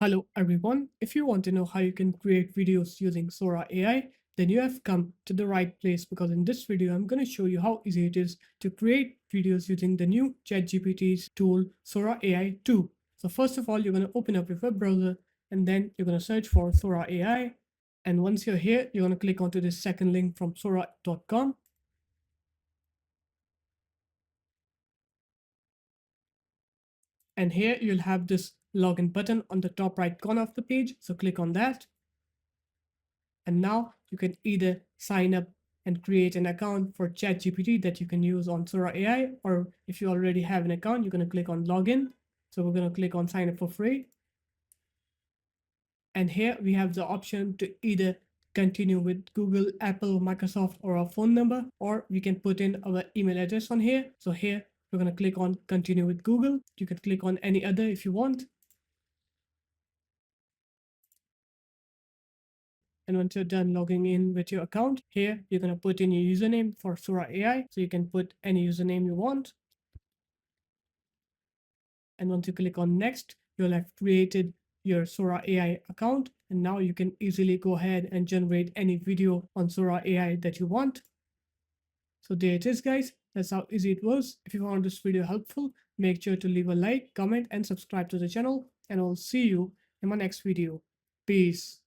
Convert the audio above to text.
Hello everyone. If you want to know how you can create videos using Sora AI, then you have come to the right place because in this video, I'm going to show you how easy it is to create videos using the new ChatGPT's tool, Sora AI 2. So first of all, you're going to open up your web browser and then you're going to search for Sora AI. And once you're here, you're going to click onto this second link from sora.com. And here you'll have this login button on the top right corner of the page. So click on that. And now you can either sign up and create an account for ChatGPT that you can use on Sora AI, or if you already have an account, you're going to click on login. So we're going to click on sign up for free. And here we have the option to either continue with Google, Apple, Microsoft, or our phone number, or we can put in our email address on here. So here we're going to click on continue with Google. You can click on any other if you want. And once you're done logging in with your account, here you're going to put in your username for Sora AI. So you can put any username you want. And once you click on next, you'll have created your Sora AI account. And now you can easily go ahead and generate any video on Sora AI that you want. So there it is, guys. That's how easy it was. If you found this video helpful, make sure to leave a like, comment, and subscribe to the channel. And I'll see you in my next video. Peace.